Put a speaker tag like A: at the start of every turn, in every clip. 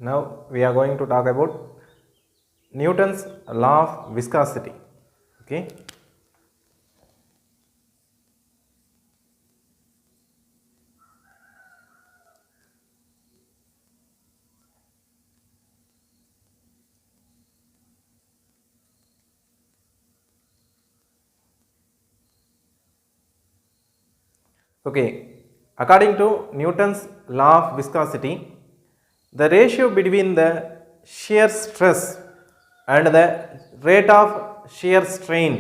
A: Now we are going to talk about Newton's law of viscosity. Okay. Okay. According to Newton's law of viscosity, the ratio between the shear stress and the rate of shear strain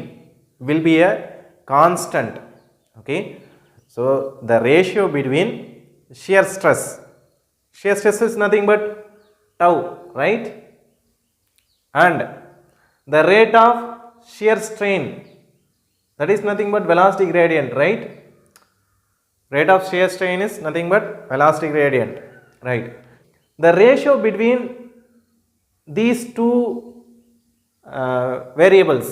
A: will be a constant. Okay. So the ratio between shear stress is nothing but tau, right? And the rate of shear strain, that is nothing but velocity gradient, right? Rate of shear strain is nothing but velocity gradient, right? The ratio between these two variables,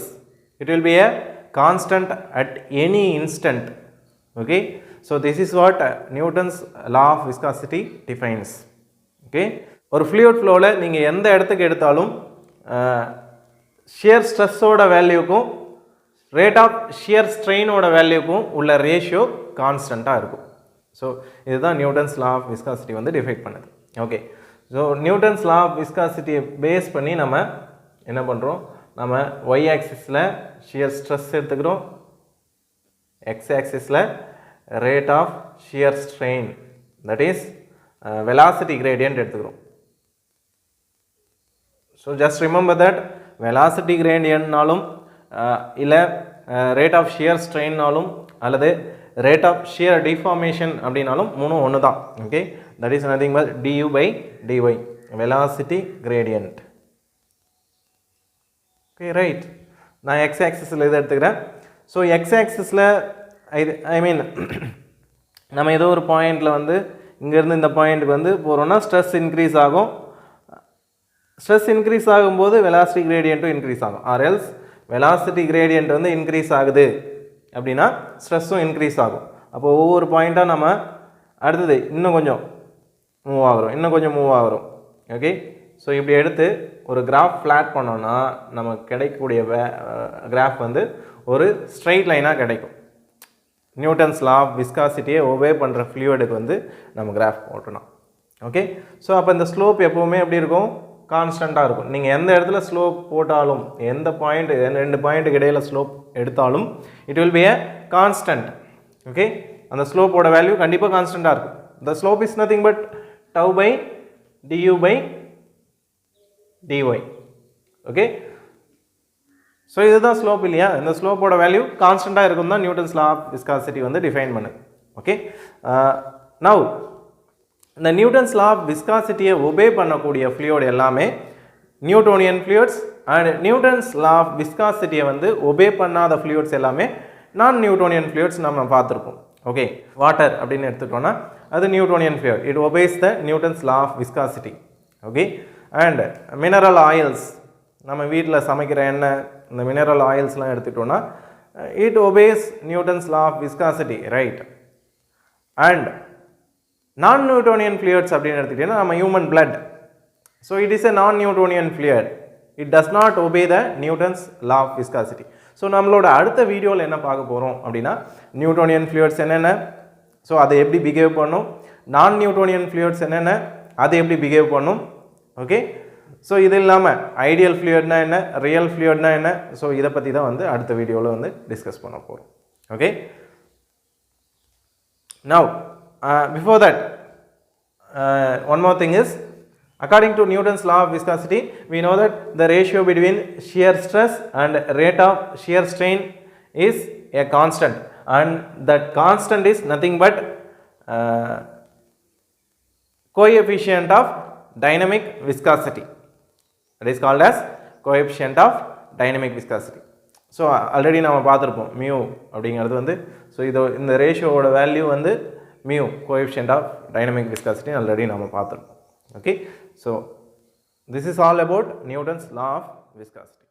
A: it will be a constant at any instant. Okay, so this is what Newton's law of viscosity defines. Okay, ஒரு fluid flow ல நீங்க எந்த இடத்துக்கு எடுத்தாலும் shear stress ஓட வேல்யூக்கும் rate of shear strain ஓட வேல்யூக்கும் உள்ள ratio கான்ஸ்டன்ட்டா இருக்கும். ஸோ இதுதான் நியூட்டன்ஸ் லா ஆஃப் விஸ்காசிட்டி வந்து டிஃபைன் பண்ணுது. Okay, so Newton's law of விஸ்காசிட்டியை பேஸ் பண்ணி நம்ம என்ன பண்ணுறோம், நம்ம ஒய் ஆக்சிஸில் ஷியர் ஸ்ட்ரெஸ் எடுத்துக்கிறோம், எக்ஸ் ஆக்சிஸில் rate of shear strain, that is velocity gradient எடுத்துக்கிறோம். So just remember that velocity கிரேடியன்ட்னாலும் இல்லை ரேட் ஆஃப் ஷியர் ஸ்ட்ரெயின்னாலும் அல்லது rate of shear deformation அப்படினாலும் மூணும் ஒன்று தான். Okay, that is nothing but du by dy, velocity gradient. Okay, right. நான் x ஆக்சிஸில் இதை எடுத்துக்கிறேன். ஸோ x ஆக்சிஸில் ஐ மீன் நம்ம ஏதோ ஒரு பாயிண்டில் வந்து இங்கேருந்து இந்த பாயிண்ட்டுக்கு வந்து போகிறோன்னா ஸ்ட்ரெஸ் இன்க்ரீஸ் ஆகும். ஸ்ட்ரெஸ் இன்க்ரீஸ் ஆகும்போது வெலாசிட்டி கிரேடியண்ட்டும் இன்க்ரீஸ் ஆகும். ஆர் எல்ஸ் வெலாசிட்டி கிரேடியண்ட் வந்து இன்க்ரீஸ் ஆகுது அப்படின்னா ஸ்ட்ரெஸ்ஸும் இன்க்ரீஸ் ஆகும். அப்போ ஒவ்வொரு பாயிண்ட்டாக நம்ம அடுத்தது இன்னும் கொஞ்சம் மூவ் ஆகிறோம். ஓகே, ஸோ இப்படி எடுத்து ஒரு கிராஃப் ஃப்ளாட் பண்ணோன்னா நமக்கு கிடைக்கக்கூடிய கிராஃப் வந்து ஒரு ஸ்ட்ரைட் லைனாக கிடைக்கும். நியூட்டன்ஸ் லா ஆஃப் விஸ்காசிட்டியை ஒபே பண்ணுற ஃப்ளூயிடுக்கு வந்து நம்ம கிராஃப் போட்டோம்னா. ஓகே, ஸோ அப்போ இந்த ஸ்லோப் எப்போவுமே எப்படி இருக்கும், கான்ஸ்டண்ட்டாக இருக்கும். நீங்கள் எந்த இடத்துல ஸ்லோப் போட்டாலும், எந்த பாயிண்ட் ரெண்டு பாயிண்ட்டுக்கு இடையில் ஸ்லோப் எடுத்தாலும் it will be a constant. Okay, அந்த ஸ்லோப்போட வேல்யூ கண்டிப்பாக கான்ஸ்டண்ட்டாக இருக்கும். the slope is nothing but tau by du by dy. Okay, so இதுதான் ஸ்லோப் இல்லையா, இந்த ஸ்லோப்போட வேல்யூ கான்ஸ்டண்ட்டாக இருக்கும் தான் நியூட்டன்ஸ் லா ஆஃப் விஸ்காசிட்டி வந்து டிஃபைன் பண்ணுது. ஓகே, நவ் இந்த நியூட்டன்ஸ் லா ஆஃப் விஸ்காசிட்டியை ஒபே பண்ணக்கூடிய ஃப்ளூயிட் எல்லாமே Newtonian fluids, and Newton's law of விஸ்காசிட்டியை வந்து ஒபே பண்ணாத ஃப்ளூயிட்ஸ் எல்லாமே நான் நியூட்டோனியன் ஃப்ளூயிட்ஸ் நம்ம பார்த்துருப்போம். ஓகே, வாட்டர் அப்படின்னு எடுத்துட்டோன்னா அது Newtonian fluid, it obeys the Newton's law of viscosity. Okay, and mineral oils, நம்ம வீட்டில் சமைக்கிற எண்ணெய், இந்த மினரல் ஆயில்ஸ்லாம் எடுத்துக்கிட்டோன்னா it obeys Newton's law of viscosity, right. And non Newtonian fluids அப்படின்னு எடுத்துக்கிட்டீங்கன்னா நம்ம human blood, so it is a non Newtonian fluid, it does not obey the Newton's law of viscosity. So நம்மளோட அடுத்த வீடியோவில் என்ன பார்க்க போகிறோம் அப்படின்னா நியூட்டோனியன் ஃப்ளூயிட்ஸ் என்னென்ன, ஸோ அதை எப்படி பிஹேவ் பண்ணும், நான் நியூட்டோனியன் ஃப்ளூயிட்ஸ் என்னென்ன, அதை எப்படி பிஹேவ் பண்ணும். ஓகே, ஸோ இது இல்லாமல் ஐடியல் ஃப்ளூயிட்னா என்ன, ரியல் ஃப்ளூயிட்னா என்ன, ஸோ இதை பற்றி தான் வந்து அடுத்த வீடியோவில் வந்து டிஸ்கஸ் பண்ண போகிறோம். Okay, now before that one more thing is, according to Newton's law of viscosity, we know that the ratio between shear stress and rate of shear strain is a constant, and that constant is nothing but coefficient of dynamic viscosity. That is called as coefficient of dynamic viscosity. So already நம்ம பார்த்துருப்போம் mu அப்படிங்கிறது வந்து, so இந்த ரேஷியோவோட value வந்து mu, coefficient of dynamic viscosity already நம்ம பார்த்துருக்கோம். Okay, so this is all about Newton's law of viscosity.